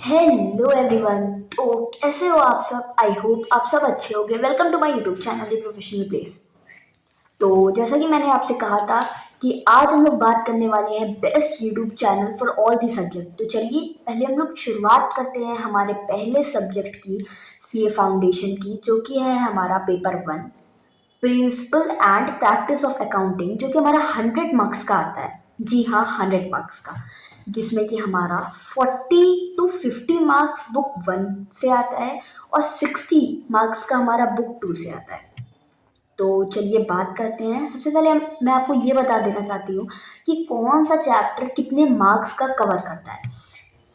Hello everyone. तो कैसे हो आप सब? आई होप आप सब अच्छे होंगे। Welcome to my YouTube channel the professional place. तो जैसा कि मैंने आपसे कहा था कि आज हम लोग बात करने वाले हैं best YouTube channel for all the subject. तो चलिए पहले हम लोग शुरुआत करते हैं हमारे पहले सब्जेक्ट की, सीए फाउंडेशन की, जो कि है हमारा paper 1, principle and practice of accounting, जो कि हमारा 100 मार्क्स का आता है। जी हाँ, 100 मार्क्स का, जिसमें कि हमारा 40 to 50 मार्क्स बुक 1 से आता है और 60 मार्क्स का हमारा बुक 2 से आता है। तो चलिए बात करते हैं। सबसे पहले मैं आपको ये बता देना चाहती हूँ कि कौन सा चैप्टर कितने मार्क्स का कवर करता है।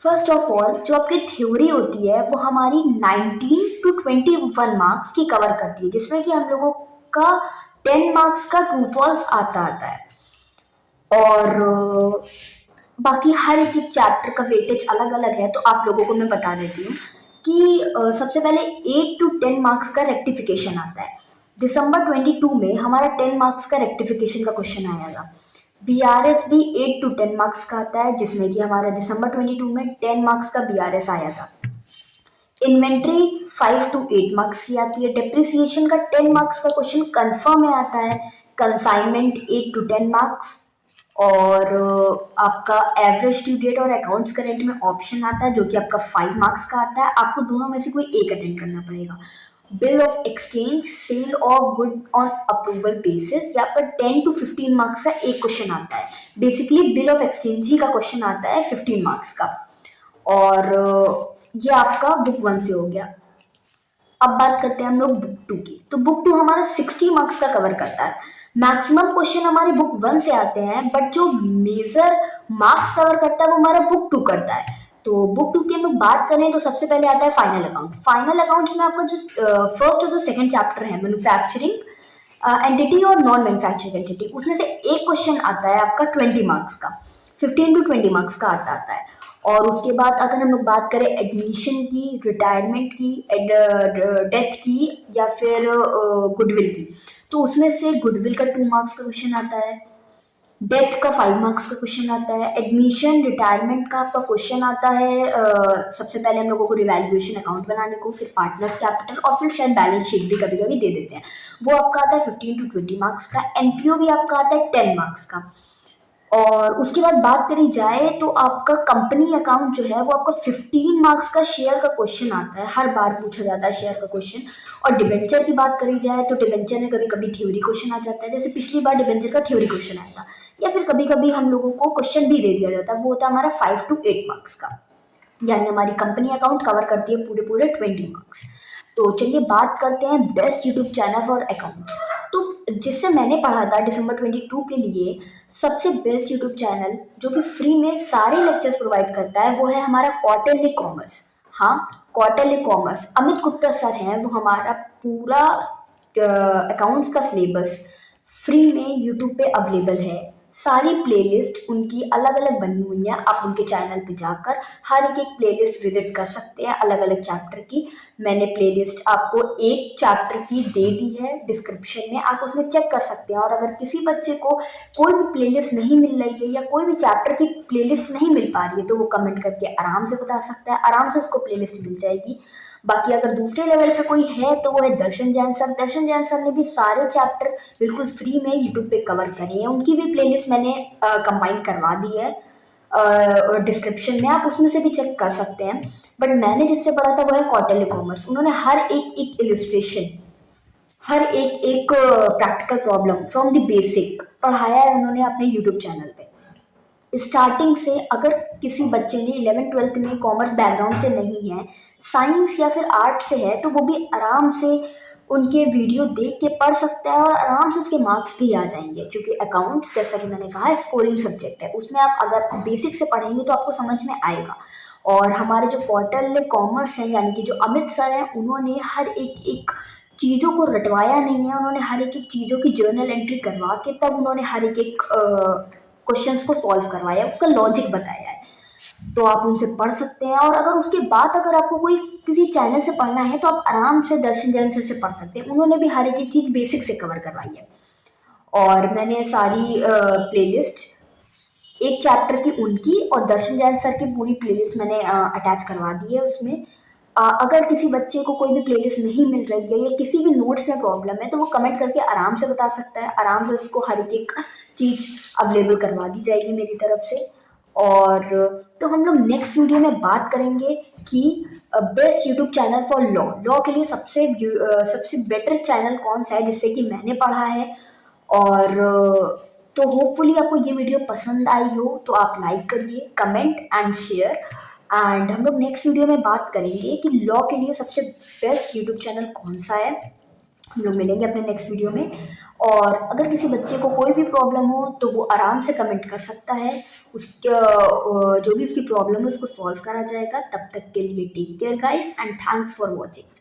फर्स्ट ऑफ ऑल, जो आपकी थ्योरी होती है वो हमारी 19 to 21 मार्क्स की कवर करती है, जिसमें कि हम लोगों का 10 मार्क्स का ट्रू फॉल्स आता है। और बाकी हर एक एक चैप्टर का वेटेज अलग अलग है, तो आप लोगों को मैं बता देती हूँ कि सबसे पहले 8 to 10 मार्क्स का रेक्टिफिकेशन आता है। दिसंबर 22 में हमारा 10 मार्क्स का रेक्टिफिकेशन का क्वेश्चन आया था। बीआरएस भी 8 to 10 मार्क्स का आता है, जिसमें कि हमारा दिसंबर 22 में 10 मार्क्स का बीआरएस आया था। इन्वेंट्री 5 to 8 मार्क्स की आती है। डेप्रिसिएशन का 10 मार्क्स का क्वेश्चन कंफर्म में आता है। Consignment 8 to 10 marks. और आपका एवरेज ड्यू डेट और अकाउंट्स करेंट में ऑप्शन आता है, जो कि आपका 5 मार्क्स का आता है। आपको दोनों में से कोई एक अटेंड करना पड़ेगा। Bill of exchange, sale of good on approval basis, यहाँ पर 10 to 15 मार्क्स का एक क्वेश्चन आता है। बेसिकली बिल ऑफ एक्सचेंज ही का क्वेश्चन आता है 15 मार्क्स का। और ये आपका बुक 1 से हो गया। अब बात करते हैं हम लोग बुक 2 की। तो बुक 2 हमारा 60 मार्क्स का कवर करता है। मैक्सिमम क्वेश्चन हमारे बुक 1 से आते हैं, बट जो मेजर मार्क्स कवर करता है वो हमारा बुक 2 करता है। तो बुक 2 की हम लोग बात करें तो सबसे पहले आता है फाइनल अकाउंट। फाइनल अकाउंट्स में आपका जो फर्स्ट और जो सेकंड चैप्टर है, मैन्युफैक्चरिंग एंटिटी और नॉन मैन्युफैक्चरिंग एंटिटी, उसमें से एक क्वेश्चन आता है आपका 20 मार्क्स का। 15 to 20 मार्क्स का आता है। और उसके बाद अगर हम लोग बात करें एडमिशन की, रिटायरमेंट की, डेथ की, या फिर गुडविल की, तो उसमें से गुडविल का 2 मार्क्स का क्वेश्चन आता है। डेथ का 5 मार्क्स का क्वेश्चन आता है। एडमिशन रिटायरमेंट का आपका क्वेश्चन आता है सबसे पहले हम लोगों को रिवैल्यूएशन अकाउंट बनाने को, फिर पार्टनर्स कैपिटल, और फिर शायद बैलेंस शीट भी कभी कभी दे देते हैं। वो आपका आता है 15 to 20 मार्क्स का। एनपीओ भी आपका आता है 10 मार्क्स का। और उसके बाद बात करी जाए तो आपका कंपनी अकाउंट जो है वो आपका 15 मार्क्स का शेयर का क्वेश्चन आता है। हर बार पूछा जाता है शेयर का क्वेश्चन। और डिबेंचर की बात करी जाए तो डिबेंचर में कभी कभी थ्योरी क्वेश्चन आ जाता है, जैसे पिछली बार डिबेंचर का थ्योरी क्वेश्चन आया था। या फिर कभी कभी हम लोगों को क्वेश्चन भी दे दिया जाता है, वो होता है हमारा 5 to 8 मार्क्स का। यानी हमारी कंपनी अकाउंट कवर करती है पूरे पूरे 20 मार्क्स। तो चलिए बात करते हैं best YouTube channel for accounts. तो जिससे मैंने पढ़ा था दिसंबर 22 के लिए, सबसे बेस्ट यूट्यूब चैनल जो कि फ्री में सारे लेक्चर्स प्रोवाइड करता है वो है हमारा क्वार्टरली कॉमर्स। हाँ, quarterly commerce. Amit Gupta sir हैं, वो हमारा पूरा अकाउंट्स का सिलेबस फ्री में यूट्यूब पे अवेलेबल है। सारी प्लेलिस्ट उनकी अलग अलग बनी हुई है। आप उनके चैनल पे जाकर हर एक प्लेलिस्ट विजिट कर सकते हैं अलग अलग चैप्टर की। मैंने प्लेलिस्ट आपको एक चैप्टर की दे दी है डिस्क्रिप्शन में, आप उसमें चेक कर सकते हैं। और अगर किसी बच्चे को कोई भी प्लेलिस्ट नहीं मिल रही है या कोई भी चैप्टर की प्लेलिस्ट नहीं मिल पा रही है, तो वो कमेंट करके आराम से बता सकता है, आराम से उसको प्लेलिस्ट मिल जाएगी। बाकी अगर दूसरे लेवल पे कोई है तो वो है दर्शन जैन सर। दर्शन जैन सर ने भी सारे चैप्टर बिल्कुल फ्री में यूट्यूब पे कवर करे हैं। उनकी भी प्लेलिस्ट मैंने कंबाइन करवा दी है डिस्क्रिप्शन में, आप उसमें से भी चेक कर सकते हैं। बट मैंने जिससे पढ़ा था वो है क्वार्टरली कॉमर्स। उन्होंने हर एक एक इलिस्ट्रेशन, हर एक एक practical problem from the basic पढ़ाया है उन्होंने अपने यूट्यूब चैनल पे। स्टार्टिंग से अगर किसी बच्चे ने 11th-12th में कॉमर्स बैकग्राउंड से नहीं है, साइंस या फिर आर्ट से है, तो वो भी आराम से उनके वीडियो देख के पढ़ सकता है और आराम से उसके मार्क्स भी आ जाएंगे। क्योंकि अकाउंट्स, जैसा कि मैंने कहा, स्कोरिंग सब्जेक्ट है, उसमें आप अगर बेसिक से पढ़ेंगे तो आपको समझ में आएगा। और हमारे जो क्वार्टरली कॉमर्स हैं, यानी कि जो अमित सर हैं, उन्होंने हर एक एक चीज़ों को रटवाया नहीं है। उन्होंने हर एक एक चीज़ों की जर्नल एंट्री करवा के तब उन्होंने हर एक एक क्वेश्चंस को सॉल्व करवाया, उसका लॉजिक बताया है। तो आप उनसे पढ़ सकते हैं। और अगर उसके बाद अगर आपको कोई किसी चैनल से पढ़ना है तो आप आराम से दर्शन जैन सर से पढ़ सकते हैं। उन्होंने भी हर एक चीज़ बेसिक से कवर करवाई है। और मैंने सारी प्लेलिस्ट एक चैप्टर की उनकी और दर्शन जैन सर की पूरी प्लेलिस्ट मैंने अटैच करवा दी है उसमें। अगर किसी बच्चे को कोई भी प्लेलिस्ट नहीं मिल रही है या किसी भी नोट्स में प्रॉब्लम है तो वो कमेंट करके आराम से बता सकता है, आराम से उसको हर एक चीज़ अवेलेबल करवा दी जाएगी मेरी तरफ से। और तो हम लोग नेक्स्ट वीडियो में बात करेंगे कि best YouTube channel for law, law के लिए सबसे बेटर चैनल कौन सा है जिससे कि मैंने पढ़ा है। और तो होपफुली आपको ये वीडियो पसंद आई हो तो आप लाइक करिए, कमेंट एंड शेयर। एंड हम लोग नेक्स्ट वीडियो में बात करेंगे कि लॉ के लिए सबसे बेस्ट यूट्यूब चैनल कौन सा है। हम लोग मिलेंगे अपने नेक्स्ट वीडियो में। और अगर किसी बच्चे को कोई भी प्रॉब्लम हो तो वो आराम से कमेंट कर सकता है, उसका जो भी उसकी प्रॉब्लम है उसको सॉल्व करा जाएगा। तब तक के लिए take care guys and thanks for watching.